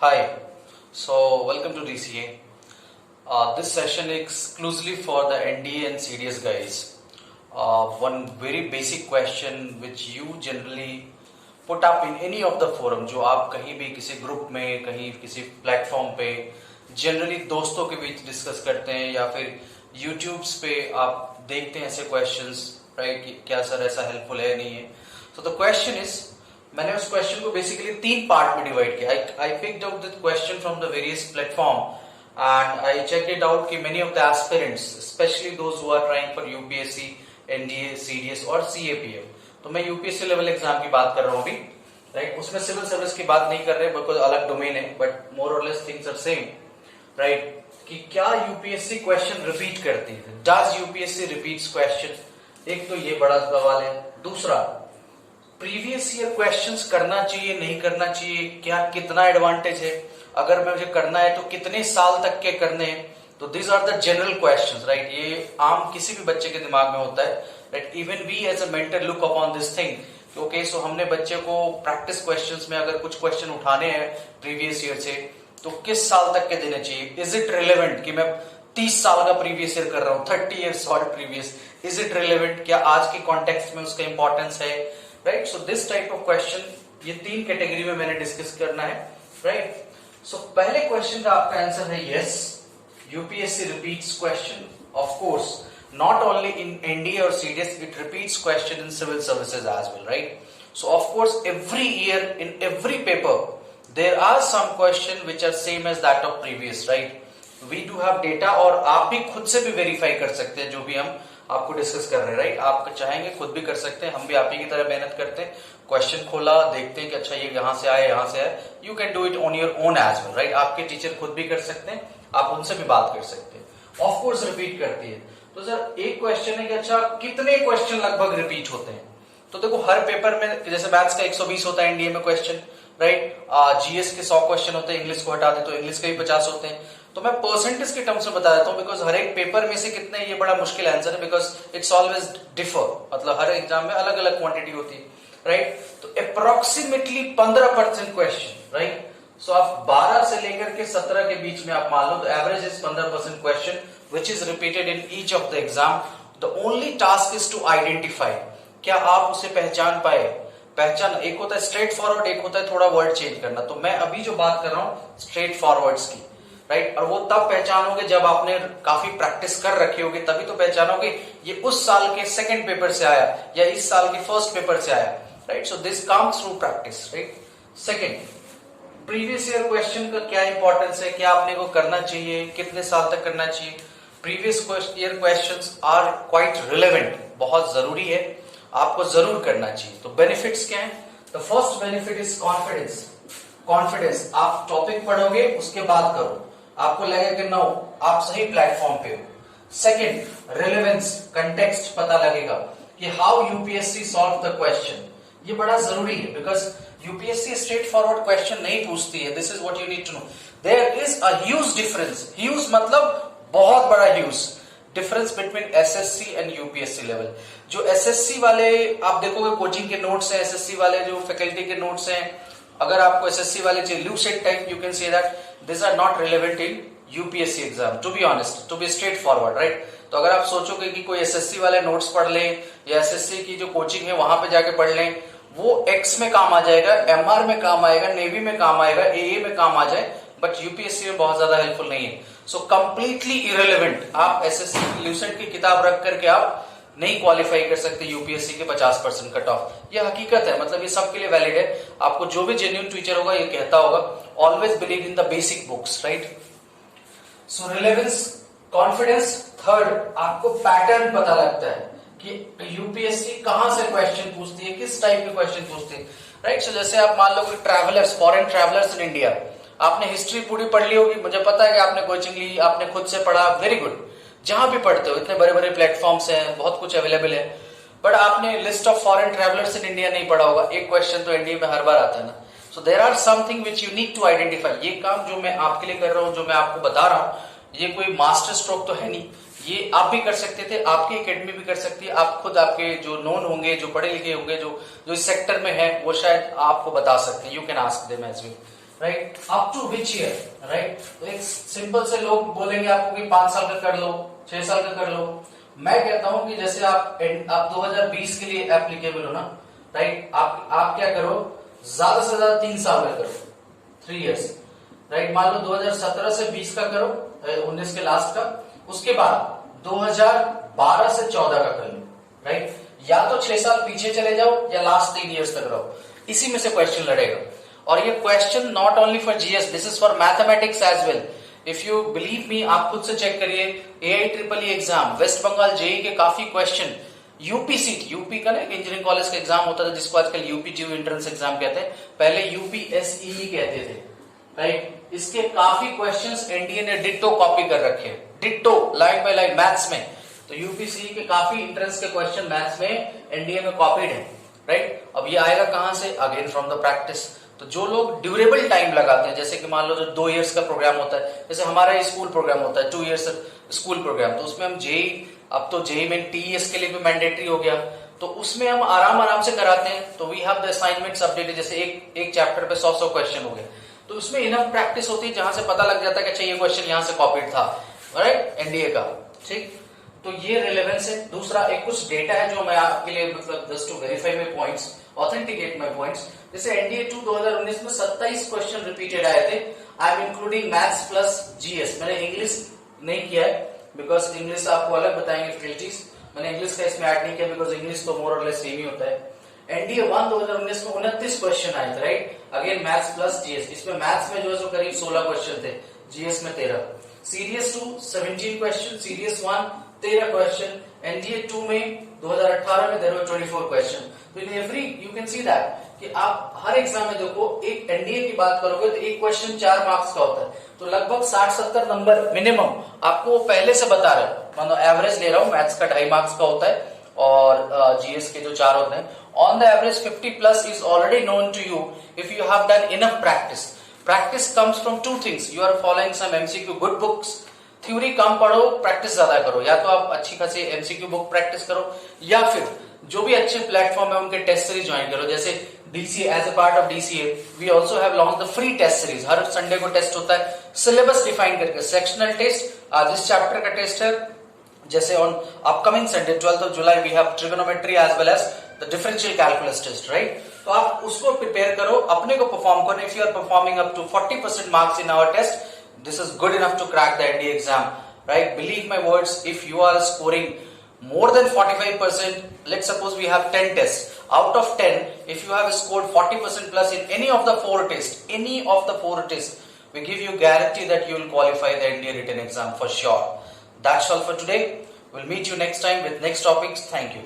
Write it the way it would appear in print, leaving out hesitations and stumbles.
Hi, so welcome to DCA. This session is exclusively for the NDA and CDS guys. One very basic question which you generally put up in any of the forum, जो आप कहीं भी किसी group में कहीं किसी platform पे generally दोस्तों के बीच डिस्कस करते हैं या फिर यूट्यूब्स पे आप देखते हैं ऐसे क्वेश्चंस, राइट, कि क्या सर ऐसा हेल्पफुल है नहीं है. तो द क्वेश्चन इज, मैंने उस क्वेश्चन को बेसिकली तीन पार्ट में डिवाइड किया. I picked out this question from the various platform and I check it out कि many of the aspirants, specially those who are trying for UPSC, NDA, CDS और CAPF. तो मैं UPSC level exam की बात कर रहा हूँ अभी, राइट. उसमें सिविल सर्विस की बात नहीं कर रहे बिकॉज अलग डोमेन है, बट मोर और less things are same, right. कि क्या यूपीएससी क्वेश्चन रिपीट करती है? Does UPSC repeats question? एक तो ये बड़ा सवाल है. दूसरा, प्रीवियस ईयर क्वेश्चंस करना चाहिए नहीं करना चाहिए, क्या कितना एडवांटेज है? अगर मुझे करना है तो कितने साल तक के करने हैं? तो this are the general questions, right. ये आम किसी भी बच्चे के दिमाग में होता है, right. Even we as a mentor look upon this thing. Okay, so हमने बच्चे को प्रैक्टिस क्वेश्चंस में अगर कुछ क्वेश्चन उठाने हैं प्रीवियस ईयर से, तो किस साल तक के देने चाहिए? इज इट रिलेवेंट कि मैं 30 साल का प्रीवियस ईयर कर रहा हूं, 30 ईयर्स और प्रीवियस, इज इट रिलेवेंट? क्या आज के कॉन्टेक्स्ट में उसका इंपॉर्टेंस है, right. So this type of question, ये तीन कैटेगरी में मैंने डिस्कस करना है, राइट. सो पहले क्वेश्चन का आपका आंसर है yes, UPSC repeats question. Of course not only in NDA or CDS, it repeats question in civil services as well, right? So of course every year in every paper there are some question which are same as that of previous, right? We do have data और आप भी खुद से भी verify कर सकते हैं जो भी हम आपको डिस्कस कर रहे हैं, राइट. आप चाहेंगे खुद भी कर सकते हैं, हम भी आप ही की तरह मेहनत करते हैं. क्वेश्चन खोला, देखते हैं कि अच्छा ये यहाँ से आया, यहाँ से आया. You can do it on your own as well, right. आपके टीचर खुद भी कर सकते हैं, आप उनसे भी बात कर सकते हैं. ऑफ कोर्स रिपीट करती है. तो सर एक क्वेश्चन है कि अच्छा कितने क्वेश्चन लगभग रिपीट होते हैं? तो देखो हर पेपर में, जैसे मैथ्स का 120 होता है एनडीए में क्वेश्चन, राइट. जीएस के 100 क्वेश्चन होते हैं, इंग्लिश को हटा दे तो इंग्लिश के भी 50 होते हैं. तो मैं परसेंटेज के टर्म्स में बता देता हूं, बिकॉज हर एक पेपर में से कितने, ये बड़ा मुश्किल आंसर है, बिकॉज इट्स ऑलवेज डिफर, मतलब हर एग्जाम में अलग अलग क्वांटिटी होती है, राइट. तो अप्रोक्सीमेटली 15% क्वेश्चन, राइट. सो आप 12 से लेकर के 17 के बीच में आप मान लो, तो average is 15% question which is repeated in each of the exam. The only task is to identify. क्या आप उसे पहचान पाए? पहचान एक होता है स्ट्रेट फॉरवर्ड, एक होता है थोड़ा वर्ड चेंज करना. तो मैं अभी जो बात कर रहा हूं स्ट्रेट फॉरवर्ड्स की, राइट. और वो तब पहचानोगे जब आपने काफी प्रैक्टिस कर रखी होगी, तभी तो पहचानोगे ये उस साल के सेकंड पेपर से आया या इस साल के फर्स्ट पेपर से आया, right. So this comes through practice, right. Second, previous year question का क्या इंपॉर्टेंस है, क्या आपने को करना चाहिए, कितने साल तक करना चाहिए? Previous year questions are quite relevant, बहुत जरूरी है, आपको जरूर करना चाहिए. तो बेनिफिट्स क्या हैं? The first benefit is confidence. Confidence, आप टॉपिक पढ़ोगे उसके बाद करो, आपको लगेगा कि नो आप सही प्लेटफॉर्म पे हो. सेकंड, रिलेवेंस, कंटेक्स्ट पता लगेगा कि how UPSC solve the question. ये बड़ा जरूरी है because UPSC straightforward question नहीं पूछती है. This is what you need to know. There is a huge difference, huge मतलब बहुत बड़ा huge difference between SSC and UPSC level. जो एसएससी वाले आप देखोगे कोचिंग के नोट्स हैं, एसएससी वाले जो फैकल्टी के नोट्स हैं, अगर आपको एसएससी वाले चाहिए Lucent type, you can say that this are not relevant in UPSC exam, to be honest, to be straight forward, right. तो अगर आप सोचोगे कि कोई एसएससी वाले नोट्स पढ़ लें या एसएससी की जो कोचिंग है वहां पे जाके पढ़ लें, वो एक्स में काम आ जाएगा, एमआर में काम आएगा, नेवी में काम आएगा, एए में काम आ जाए, बट यूपीएससी में बहुत ज्यादा हेल्पफुल नहीं है. So completely irrelevant. आप एसएससी ल्यूसेंट की किताब रख करके आप नहीं क्वालिफाई कर सकते यूपीएससी के 50% कट ऑफ. ये हकीकत है, मतलब ये सबके लिए वैलिड है. आपको जो भी जेन्युइन टीचर होगा ये कहता होगा, always believe in the basic books, right. So relevance, confidence. Third, आपको पैटर्न पता लगता है कि यूपीएससी कहां से क्वेश्चन पूछती है, किस टाइप के क्वेश्चन पूछती है, राइट. सो जैसे आप मान लो कि travellers, foreign travellers in India, आपने हिस्ट्री पूरी पढ़ ली होगी, मुझे पता है कि आपने कोचिंग ली, आपने खुद से पढ़ा, वेरी गुड. जहां भी पढ़ते हो, इतने बड़े बड़े प्लेटफॉर्म्स हैं, बहुत कुछ अवेलेबल है, बट आपने list of foreign travellers in India नहीं पढ़ा होगा. एक क्वेश्चन तो इंडिया में हर बार आता है ना. So there are something which you need to identify. ये काम जो मैं आपके लिए कर रहा हूं, जो मैं आपको बता रहा हूं, ये कोई मास्टर स्ट्रोक तो है नहीं. ये आप भी कर सकते थे, आपकी एकेडमी भी कर सकती है, आप खुद, आपके जो नोन होंगे, जो पढ़े लिखे होंगे, जो इस सेक्टर में है, वो शायद आपको बता सकते हैं. You can ask them as well, right, up to which year, right. तो एक सिंपल से लोग बोलेंगे आपको कि 5 साल का कर लो, 6 साल का कर लो। मैं कहता हूं कि जैसे आप 2020 के लिए एप्लीकेबल हो ना, राइट, आप क्या करो, ज्यादा से ज्यादा 3 साल का करो, 3 इयर्स, राइट। मान लो 2017 से 20 का करो, 19 के लास्ट का, उसके बाद 2012 से 14 का कर लो, राइट। या तो 6 साल पीछे चले जाओ या लास्ट 3 इयर्स तक रहो, इसी में से क्वेश्चन लड़ेगा। और ये question not only for GS, this is for mathematics as well. If you believe me, आप खुद से चेक करिए, AIEEE exam, West Bengal JEE के काफी क्वेश्चन, यूपी सीट, यूपी का ना इंजीनियरिंग कॉलेज का एग्जाम होता था जिसको आजकल यूपीटीयू एंट्रेंस एग्जाम कहते हैं, पहले यूपीएसई कहते थे, राइट। इसके काफी क्वेश्चंस एनडीए ने डिट्टो कॉपी कर रखे हैं, ditto, line by line, maths में। तो यूपीसी के काफी एंट्रेंस के क्वेश्चन मैथ्स में एनडीए में कॉपीड है, राइट। अब ये आएगा कहां से, अगेन फ्रॉम द प्रैक्टिस। तो जो लोग ड्यूरेबल टाइम लगाते हैं, जैसे कि मान लो जो 2 इयर्स का प्रोग्राम होता है, जैसे हमारा स्कूल प्रोग्राम होता है 2 इयर्स स्कूल प्रोग्राम, तो उसमें हम जेई, अब तो जेई में टीईएस के लिए भी मैंडेटरी हो गया, तो उसमें हम आराम से कराते हैं। तो we have the assignments updated, जैसे एक चैप्टर पे 100 क्वेश्चन हो गए, तो उसमें इनफ प्रैक्टिस होती है जहां से पता लग जाता है कि अच्छा ये क्वेश्चन यहां से कॉपीड था, राइट, एनडीए का, ठीक। तो ये रिलेवेंस है। दूसरा, एक कुछ डेटा है जो मैं आपके लिए, मतलब just to verify my points, authenticate my points. जैसे एनडीए 2 2019 में 27 क्वेश्चन रिपीटेड आए थे। I am including maths plus GS, मैंने इंग्लिश नहीं किया है बिकॉज इंग्लिश आपको अलग बताएंगे फैकल्टीज, मैंने इंग्लिश का इसमें ऐड नहीं किया बिकॉज इंग्लिश तो मोर और लेस सेम ही होता है। एनडीए 1 2019 में 29 क्वेश्चन आए थे, right, again maths plus GS. इसमें मैथ्स में जो है करीब 16 क्वेश्चन थे, जीएस में 13। सीरीएस 2 17 क्वेश्चन, सीरीएस 1 13 क्वेश्चन, एनडीए 2 में 2018 में देयर वर 24 क्वेश्चन। तो in every you can see that कि आप हर एग्जाम में देखो, एक एनडीए की बात करोगे तो एक क्वेश्चन 4 मार्क्स का होता है, तो लगभग 60-70 नंबर मिनिमम आपको पहले से बता रहे हैं। मतलब एवरेज ले रहा हूं, मैथ्स का 2.5 मार्क्स का होता है और जीएस के जो 4 होते हैं, on the average 50+ is already known to you if you have done enough practice. Practice comes from 2 things, you are following some MCQ good books, theory कम पढ़ो, प्रैक्टिस ज्यादा करो, या तो आप अच्छी खासी एमसीक्यू बुक प्रैक्टिस करो, या फिर जो भी अच्छे प्लेटफॉर्म है उनके टेस्ट सीरीज ज्वाइन करो। जैसे DCA, as a part of DCA we also have launch the free test series, हर संडे को टेस्ट होता है सिलेबस डिफाइन करके, सेक्शनल टेस्ट, आज इस चैप्टर का टेस्ट है, जैसे on upcoming Sunday 12 July we have trigonometry as well as the differential calculus test, right. तो आप उसको प्रिपेयर करो, अपने को परफॉर्म करो। If you are performing up to 40% marks in our test, this is good enough to crack the NDA exam, right? Believe my words, if you are scoring more than 45%, let's suppose we have 10 tests, out of 10 if you have scored 40% plus in any of the 4 tests, we give you guarantee that you will qualify the NDA written exam for sure. That's all for today. We'll meet you next time with next topics. Thank you.